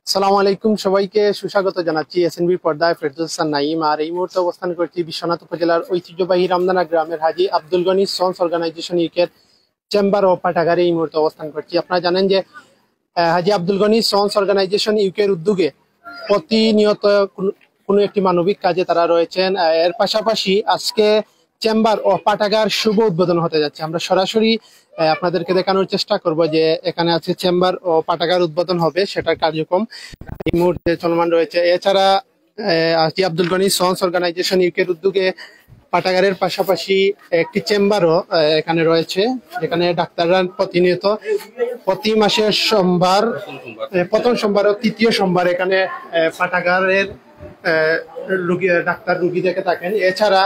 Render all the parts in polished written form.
আসসালামু আলাইকুম, সবাইকে সুস্বাগত জানাচ্ছি এসএনবি পর্দায় ফেরদৌস হাসান নাঈম। আর এই মুহূর্তে অবস্থান করছি বিশ্বনাথ উপজেলার ঐতিহ্যবাহী রামদানা গ্রামের হাজী আব্দুল গনি সন্স অর্গানাইজেশন ইউকের চেম্বার ও পাঠাগারে এই মুহূর্তে অবস্থান করছি। আপনারা জানেন যে হাজী আব্দুল গনি সন্স অর্গানাইজেশন ইউকের উদ্যোগে প্রতিনিয়ত কোনো একটি মানবিক কাজে তারা রয়েছেন। এর পাশাপাশি আজকে চেম্বার ও পাঠাগার শুভ উদ্বোধন হতে যাচ্ছে। আমরা সরাসরি আপনাদেরকে দেখানোর চেষ্টা করব যে এখানে আছে চেম্বার ও পাঠাগার উদ্বোধন হবে, সেটার কার্যক্রম এই মুহূর্তে চলমান রয়েছে। এছাড়া হাজী আব্দুল গনি সন্স অর্গানাইজেশন ইউকের উদ্যোগে পাঠাগারের পাশাপাশি একটি চেম্বারও এখানে রয়েছে, যেখানে ডাক্তাররা প্রতিনিয়ত প্রতি মাসের সোমবার, প্রথম সোমবার ও তৃতীয় সোমবার এখানে পাঠাগারের ডাক্তার রুগী দেখে থাকেন। এছাড়া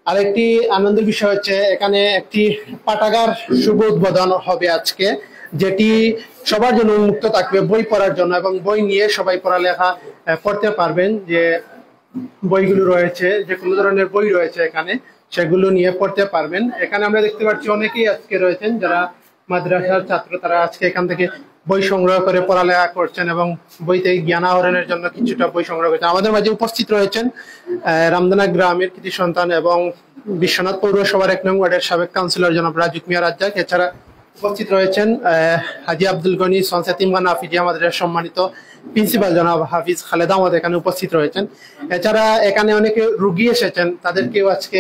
আরেকটি আনন্দের বিষয় হচ্ছে এখানে একটি পাঠাগার শুভ উদ্বোধন হবে আজকে, যেটি সবার জন্য উন্মুক্ত থাকবে বই পড়ার জন্য, এবং বই নিয়ে সবাই পড়ালেখা করতে পারবেন। যে বইগুলো রয়েছে, যে কোনো ধরনের বই রয়েছে এখানে, সেগুলো নিয়ে পড়তে পারবেন। এখানে আমরা দেখতে পাচ্ছি অনেকেই আজকে রয়েছেন যারা মাদ্রাসার ছাত্র, তারা আজকে এখান থেকে বই সংগ্রহ করে পড়ালেখা করছেন এবং বইতে জ্ঞান আহরণের জন্য কিছুটা বই সংগ্রহ করছেন। আমাদের মাঝে উপস্থিত রয়েছেন রামদানা গ্রামের কৃতি সন্তান এবং বিশ্বনাথ পৌরসভার 1 নং ওয়ার্ডের সাবেক কাউন্সিলর জনাব রাজুক মিয়া রাজ্জাক। এছাড়া উপস্থিত রয়েছেন হাজী আব্দুল গনি সন্স এতিমখানা হাফিজিয়া মাদ্রাসার সম্মানিত প্রিন্সিপাল জনাব হাফিজ খালেদ আহমদ এখানে উপস্থিত রয়েছেন। এছাড়া এখানে অনেকে রুগী এসেছেন, তাদেরকেও আজকে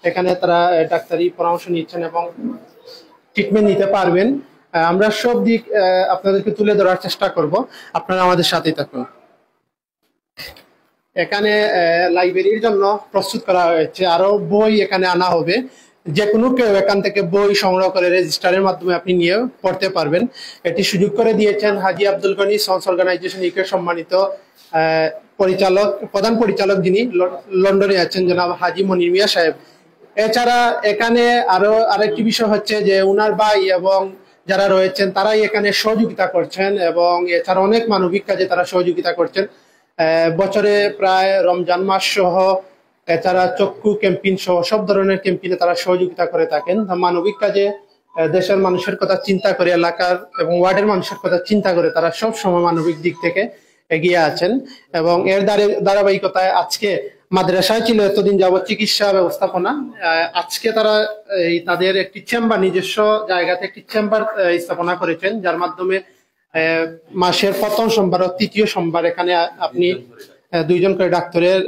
এখানে তারা ডাক্তারি পরামর্শ নিচ্ছেন এবং ট্রিটমেন্ট নিতে পারবেন। আমরা সব দিক আপনাদেরকে তুলে ধরার চেষ্টা করব, আপনারা আমাদের সাথেই থাকুন। এখানে লাইব্রেরির জন্য প্রস্তুত করা হয়েছে, আরো বই এখানে আনা হবে। যে কোনো কেউ এখান থেকে বই সংগ্রহ করে রেজিস্টারের মাধ্যমে আপনি নিয়ে পড়তে পারবেন। এটি সুযোগ করে দিয়েছেন হাজী আব্দুল গনি সন্স অর্গানাইজেশন ইউকের সম্মানিত পরিচালক, প্রধান পরিচালক যিনি লন্ডনে আছেন, জনাব হাজী মনির মিয়া সাহেব। এছাড়া এখানে আরো আরেকটি বিষয় হচ্ছে যে উনার ভাই এবং যারা রয়েছেন তারাই এখানে সহযোগিতা করছেন, এবং এছাড়া অনেক মানবিক কাজে তারা সহযোগিতা করছেন। বছরে প্রায় রমজান মাস সহ, এছাড়া চক্ষু ক্যাম্পেইন সহ সব ধরনের ক্যাম্পেইনে তারা সহযোগিতা করে থাকেন। মানবিক কাজে দেশের মানুষের কথা চিন্তা করে, এলাকার এবং ওয়ার্ডের মানুষের কথা চিন্তা করে তারা সব সময় মানবিক দিক থেকে এগিয়ে আছেন। এবং এর ধারাবাহিকতায় আজকে মাদ্রাসায় ছিল এতদিন যাবত চিকিৎসা ব্যবস্থাপনা, আজকে তারা তাদের একটি চেম্বার, নিজস্ব জায়গাতে একটি চেম্বার স্থাপনা করেছেন, যার মাধ্যমে মাসের প্রথম সোমবার ও তৃতীয় সোমবার এখানে আপনি 2 জন করে ডাক্তারের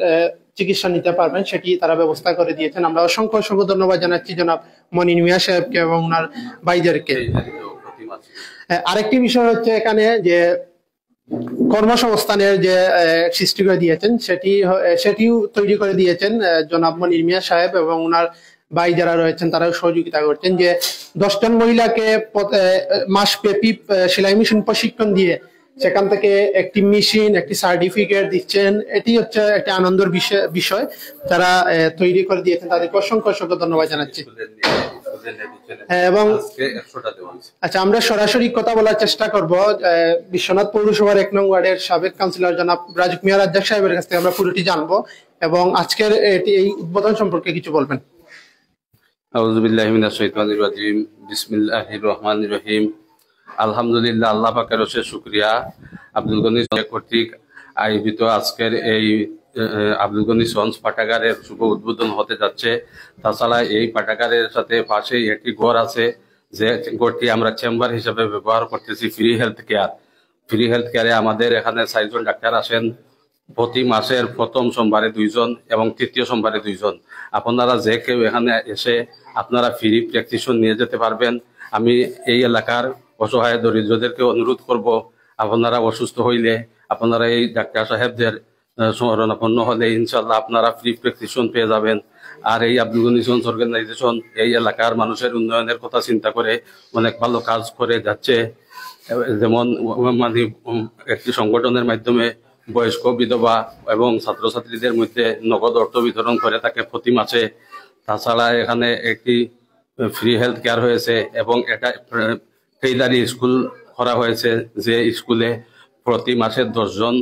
চিকিৎসা নিতে পারবেন, সেটি তারা ব্যবস্থা করে দিয়েছেন। আমরা অসংখ্য অসংখ্য ধন্যবাদ জানাচ্ছি জনাব মনির মিয়া সাহেবকে এবং ওনার ভাইদেরকে। আরেকটি বিষয় হচ্ছে এখানে যে কর্মসংস্থানের যে সৃষ্টি করে দিয়েছেন, সেটিও তৈরি করে দিয়েছেন জনাব মনির মিয়া সাহেব, এবং ওনার ভাই যারা রয়েছেন তারাও সহযোগিতা করছেন। যে 10 জন মহিলাকে মাসব্যাপী সেলাই মেশিন প্রশিক্ষণ দিয়ে সেখান থেকে একটি মেশিন, একটি সার্টিফিকেট দিচ্ছেন। এটি হচ্ছে একটা আনন্দের বিষয় যারা তৈরি করে দিয়েছেন, তাদেরকে অসংখ্য অসংখ্য ধন্যবাদ জানাচ্ছি। এবং আচ্ছা, আমরা সরাসরি কথা বলার চেষ্টা করব বিশ্বনাথ পৌরসভার 1 নং ওয়ার্ডের সাবেক কাউন্সিলর জনাব রাজুক মিয়া রাজ্জাক সাহেবের কাছ থেকে আমরা পুরোটি জানবো এবং আজকের এই উদ্বোধন সম্পর্কে কিছু বলবেন। আউযু বিল্লাহি মিনাশ শাইতানির রাজিম। বিসমিল্লাহির রহমানির রহিম। আলহামদুলিল্লাহ, আল্লাহ পাকের অশেষ শুকরিয়া। আব্দুল গনি কর্তৃক আয়োজিত আজকের এই আব্দুল গনি সন্স পাঠাগারের শুভ উদ্বোধন হতে যাচ্ছে। তাছাড়া এই পাঠাগারের সাথে পাশেই একটি ঘর আছে, যে ঘরটি আমরা চেম্বার হিসেবে ব্যবহার করতেছি। Free health care. Free health কেয়ারে আমাদের এখানে 4 জন ডাক্তার আসেন, প্রতি মাসের প্রথম সোমবারে 2 জন এবং তৃতীয় সোমবারে 2 জন। আপনারা যে কেউ এখানে এসে আপনারা ফ্রি প্রেসক্রিপশন নিয়ে যেতে পারবেন। আমি এই এলাকার অসহায় দরিদ্রদেরকে অনুরোধ করব, আপনারা অসুস্থ হইলে আপনারা এই ডাক্তার সাহেবদের শরণাপন্ন হলে ইনশাল্লাহ আপনারা ফ্রি প্রেসক্রিপশন পেয়ে যাবেন। আর এই আব্দুল গনি সন্স অর্গানাইজেশন এই এলাকার মানুষের উন্নয়নের কথা চিন্তা করে অনেক ভালো কাজ করে যাচ্ছে। যেমন মানে একটি সংগঠনের মাধ্যমে বয়স্ক, বিধবা এবং ছাত্রছাত্রীদের মধ্যে নগদ অর্থ বিতরণ করে থাকে প্রতি মাসে। তাছাড়া এখানে একটি ফ্রি হেলথ কেয়ার হয়েছে এবং এটা পেইদারি স্কুল করা হয়েছে, যে স্কুলে প্রতি মাসে 10 জন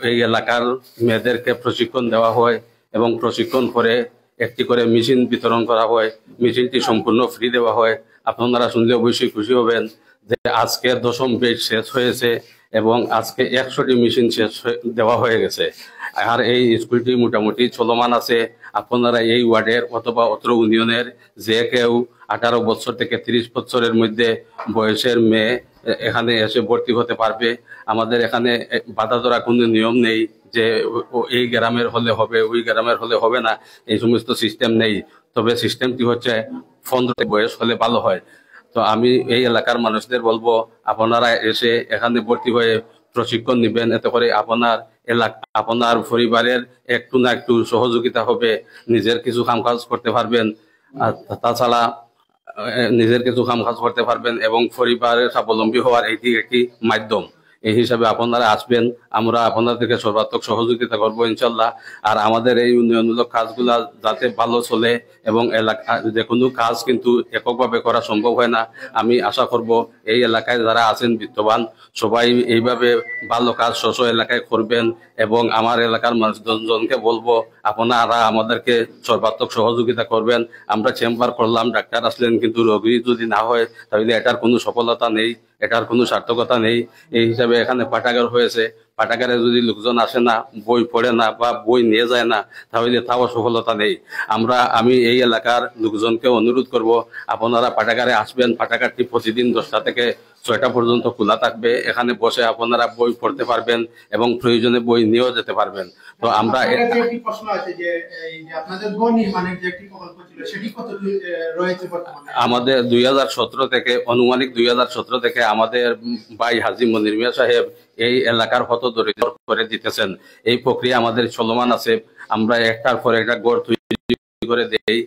এই এলাকার মেয়েদেরকে প্রশিক্ষণ দেওয়া হয় এবং প্রশিক্ষণ করে একটি করে মেশিন বিতরণ করা হয়। মেশিনটি সম্পূর্ণ ফ্রি দেওয়া হয়। আপনারা শুনলে অবশ্যই খুশি হবেন যে আজকে 10ম বেড শেষ হয়েছে এবং আজকে 100টি মেশিন দেওয়া হয়ে গেছে। আর এই স্কুলটি মোটামুটি চলমান আছে। আপনারা এই ওয়ার্ডের অথবা অত্র ইউনিয়নের যে কেউ 18 বছর থেকে 30 বছরের মধ্যে বয়সের মেয়ে এখানে এসে ভর্তি হতে পারবে। আমাদের এখানে বাধা ধরা কোনো নিয়ম নেই যে এই গ্রামের হলে হবে, ওই গ্রামের হলে হবে না, এই সমস্ত সিস্টেম নেই। তবে সিস্টেমটি হচ্ছে 15 বয়স হলে ভালো হয়। তো আমি এই এলাকার মানুষদের বলবো, আপনারা এসে এখানে ভর্তি হয়ে প্রশিক্ষণ নেবেন। এতে করে আপনার পরিবারের একটু না একটু সহযোগিতা হবে, নিজের কিছু কাজ করতে পারবেন। আর তাছাড়া নিজের কিছু কাজ করতে পারবেন এবং পরিবারের স্বাবলম্বী হওয়ার এটি একটি মাধ্যম। এই হিসাবে আপনারা আসবেন, আমরা আপনাদেরকে সর্বাত্মক সহযোগিতা করবো ইনশাল্লাহ। আর আমাদের এই উন্নয়নমূলক কাজগুলা যাতে ভালো চলে, এবং যে কোনো কাজ কিন্তু এককভাবে করা সম্ভব হয় না। আমি আশা করব এই এলাকায় যারা আছেন বিত্তবান, সবাই এইভাবে ভালো কাজ স্ব এলাকায় করবেন। এবং আমার এলাকার মানুষজনকে বলবো, আপনারা আমাদেরকে সর্বাত্মক সহযোগিতা করবেন। আমরা চেম্বার করলাম, ডাক্তার আসলেন, কিন্তু রোগী যদি না হয় তাহলে এটার কোনো সফলতা নেই, এটার কোনো সার্থকতা নেই। এই হিসাবে এখানে পাঠাগার হয়েছে, পাঠাগারে যদি লোকজন আসে না, বই পড়ে না বা বই নিয়ে যায় না, তাহলে তাও সফলতা নেই। আমি এই এলাকার লোকজনকে অনুরোধ করব, আপনারা পাঠাগারে আসবেন। পাঠাগারটি প্রতিদিন 10টা থেকে 6টা পর্যন্ত খোলা থাকবে। এখানে বসে আপনারা বই পড়তে পারবেন এবং প্রয়োজনে বই নিয়েও যেতে পারবেন। তো আমরা একটি প্রশ্ন আছে যে এই যে আপনাদের গণ নির্মাণের যে একটি প্রকল্প ছিল, সেটি কতটুকু রয়েছে বর্তমানে? আমাদের 2017 থেকে আনুমানিক 2017 থেকে আমাদের ভাই হাজী মনির মিয়া সাহেব এই এলাকার হতদরিদ্র করে দিতেছেন। এই প্রক্রিয়া আমাদের চলমান আছে। আমরা একটার পর একটা গড় তৈরি করে দেই।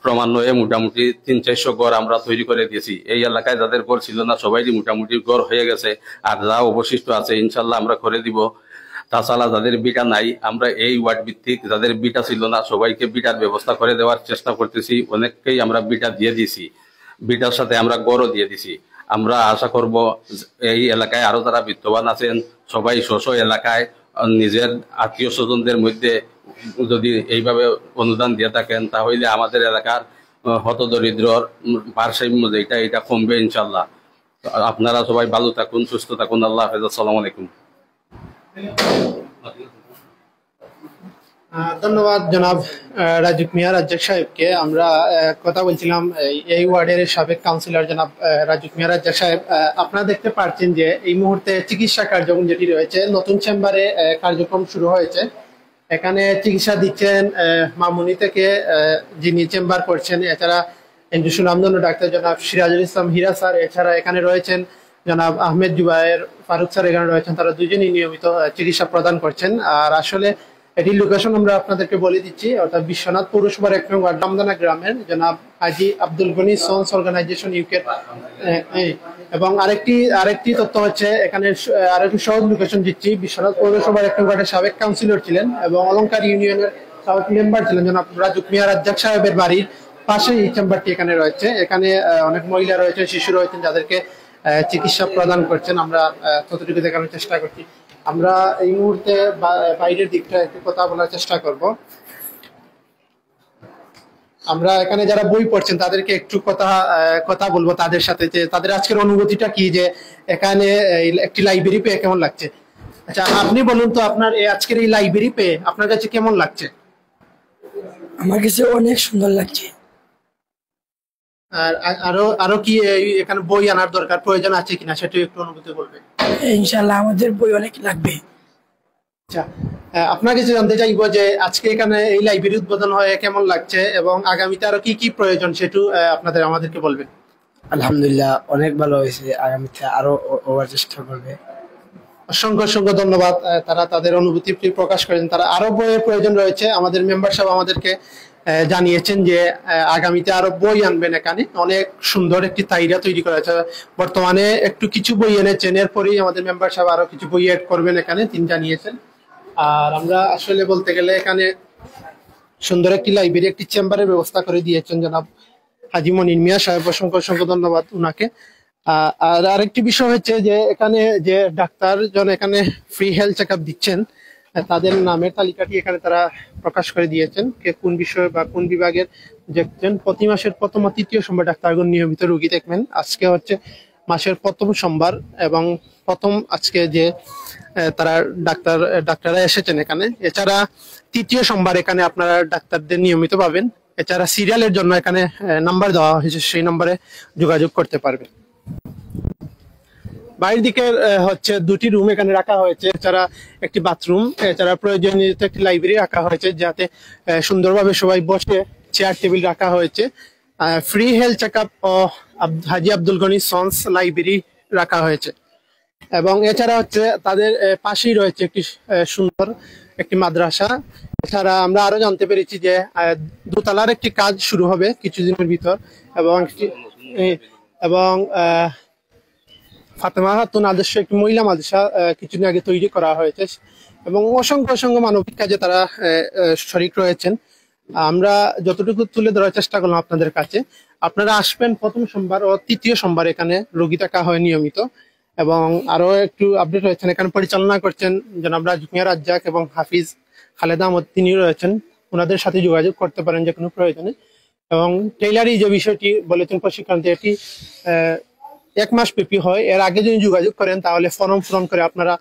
ক্রমান্বয়ে মোটামুটি 300-400 গড় আমরা তৈরি করে দিয়েছি। এই এলাকায় যাদের গড় ছিল না সবাইই মোটামুটি গড় হয়ে গেছে। আর যা অবশিষ্ট আছে ইনশাল্লাহ আমরা করে দিব। তাছাড়া যাদের বিটা নাই, আমরা এই ওয়ার্ড ভিত্তিক যাদের বিটা ছিল না সবাইকে বিটার ব্যবস্থা করে দেওয়ার চেষ্টা করতেছি। অনেককেই আমরা বিটা দিয়ে দিছি, বিটার সাথে আমরা গড়ও দিয়ে দিছি। আমরা আশা করব এই এলাকায় আরো যারা বিত্তবান আছেন সবাই স্ব এলাকায় নিজের আত্মীয় স্বজনদের মধ্যে যদি এইভাবে অনুদান দিয়ে থাকেন, তাহলে আমাদের এলাকার হতদরিদ্রর ভারসাম্য যেটা এটা কমবে ইনশাল্লাহ। আপনারা সবাই ভালো থাকুন, সুস্থ থাকুন। আল্লাহ হাফেজ। আসসালামু আলাইকুম। ধন্যবাদ জনাব রাজুক মিয়া রাজ্জাক সাহেবকে। আমরা কথা বলছিলাম এই ওয়ার্ডের সাবেক কাউন্সিলর জনাব রাজুক মিয়া রাজ্জাক সাহেব। আপনারা দেখতে পাচ্ছেন যে এই মুহূর্তে চিকিৎসা কার্যক্রম যেটি রয়েছে, নতুন চেম্বারে কার্যক্রম শুরু হয়েছে। এখানে চিকিৎসা দিচ্ছেন মামুনি থেকে যিনি চেম্বার করছেন, এছাড়া এনজু সুনামধন্য ডাক্তার জনাব সিরাজুল ইসলাম হীরা স্যার, এছাড়া এখানে রয়েছেন জনাব আহমেদ জুবায়ের ফারুক স্যার এখানে রয়েছেন। তারা দুজনই নিয়মিত চিকিৎসা প্রদান করছেন। আর আসলে এটির লোকেশন আমরা আপনাদেরকে বলে দিচ্ছি, অর্থাৎ বিশ্বনাথ পৌরসভার 1 নং ওয়ার্ড রামদানা গ্রামের জনাব Haji Abdul Gani sons organisation UK. এবং আরেকটি তথ্য হচ্ছে, এখানে আরেকটি সহজ লোকেশন দিচ্ছি। বিশ্বনাথ পৌরসভার 1 নং ওয়ার্ডের সাবেক কাউন্সিলর ছিলেন এবং অলংকার ইউনিয়নের সাবেক মেম্বার ছিলেন জনাব রাজুক মিয়া রাজ্জাক সাহেবের বাড়ির পাশে এই চেম্বারটি এখানে রয়েছে। এখানে অনেক মহিলা রয়েছে, শিশু রয়েছেন যাদেরকে চিকিৎসা প্রদান করছেন। আমরা ততটুকু দেখানোর চেষ্টা করছি। আমরা এই মুহূর্তে বাইরের দিকটা একটু কথা বলার চেষ্টা করব। আমরা এখানে যারা বই পড়ছেন তাদেরকে একটু কথা বলবো তাদের সাথে, যে তাদের আজকের অনুভূতিটা কি, যে এখানে একটি লাইব্রেরি পেয়ে কেমন লাগছে। আচ্ছা, আপনি বলুন তো, আপনার আজকের এই লাইব্রেরি পেয়ে আপনার কাছে কেমন লাগছে? আমার কাছে অনেক সুন্দর লাগছে। আর আরো কি এখানে বই আনার দরকার প্রয়োজন আছে কিনা সেটা একটু অনুভূতি বলবেন। ইনশাআল্লাহ আমাদের বই অনেক লাগবে। আচ্ছা, আপনার কাছে জানতে চাইবো যে আজকে এখানে এই লাইব্রেরি উদ্বোধন হয়ে কেমন লাগছে এবং আগামীতে আরো কি কি প্রয়োজন সেটু আমাদেরকে বলবেন। আলহামদুলিল্লাহ অনেক ভালো হয়েছে, আগামীতে আরো হওয়ার চেষ্টা করবে। অসংখ্য অসংখ্য ধন্যবাদ। তারা তাদের অনুভূতি প্রকাশ করেন। তারা আরো বইয়ের প্রয়োজন রয়েছে। আমাদের মেম্বার সাহেব আমাদেরকে জানিয়েছেন যে আগামীতে আরো বই আনবেন। এখানে অনেক সুন্দর একটি তালিকা তৈরি করা হয়েছে। বর্তমানে একটু কিছু বই এনেছেন, এরপরেই আমাদের মেম্বার সাহেব আরো কিছু বই এড করবেন এখানে, তিনি জানিয়েছেন। আর আমরা আসলে বলতে গেলে এখানে সুন্দর একটি লাইব্রেরি, একটি চেম্বারের ব্যবস্থা করে দিয়েছেন জনাব হাজী মনির মিয়া সাহেব। অসংখ্য অসংখ্য ধন্যবাদ উনাকে। আর আরেকটি বিষয় হচ্ছে যে এখানে যে ডাক্তারজন এখানে ফ্রি হেলথ চেক আপ দিচ্ছেন, তাদের নামের তালিকাটি এখানে তারা প্রকাশ করে দিয়েছেন, কে কোন বিষয় বা কোন বিভাগের দেখছেন। প্রতি মাসের প্রথম ও তৃতীয় সোমবার ডাক্তারগণ নিয়মিত রোগী দেখবেন। আজকে হচ্ছে মাসের প্রথম সোমবার এবং প্রথম আজকে যে তারা ডাক্তাররা এসেছেন এখানে। এছাড়া তৃতীয় সোমবার এখানে আপনারা ডাক্তারদের নিয়মিত পাবেন। এছাড়া সিরিয়ালের জন্য এখানে নাম্বার দেওয়া হয়েছে, সেই নম্বরে যোগাযোগ করতে পারবেন। বাইরের দিকে হচ্ছে দুটি রুম এখানে রাখা হয়েছে, এছাড়া একটি বাথরুম, এছাড়া প্রয়োজনীয় একটি লাইব্রেরি রাখা হয়েছে, যাতে সুন্দরভাবে সবাই বসে চেয়ার টেবিল রাখা হয়েছে। ফ্রি হেলথ চেক আপ ও হাজী আব্দুল গনি সন্স লাইব্রেরি রাখা হয়েছে। এবং এছাড়া হচ্ছে তাদের পাশেই রয়েছে একটি সুন্দর একটি মাদ্রাসা। এছাড়া আমরা আরো জানতে পেরেছি যে দোতলার একটি কাজ শুরু হবে কিছুদিনের ভিতর, এবং ফাতেমা খাতুন আদর্শ একটি মহিলা মাদ্রাসা কিছুদিন আগে তৈরি করা হয়েছে, এবং অসংখ্য অসংখ্য মানবিক কাজে তারা শরিক রয়েছেন। আমরা যতটুকু তুলে ধরার চেষ্টা করলাম আপনাদের কাছে। আপনারা আসবেন প্রথম সোমবার ও তৃতীয় সোমবার, এখানে রোগী দেখা হয় নিয়মিত। এবং আরো একটু আপডেট হয়েছেন, এখানে পরিচালনা করছেন জনাব রাজমিয়া রাজ্জাক এবং হাফিজ খালেদা আহমদ, তিনি রয়েছেন। ওনাদের সাথে যোগাযোগ করতে পারেন যে কোনো প্রয়োজনে। এবং টেইলারি যে বিষয়টি বলেছেন প্রশিক্ষণটি, এটি 1 মাস ব্যাপী হয়। এর আগে যদি যোগাযোগ করেন তাহলে ফর্ম পূরণ করে আপনারা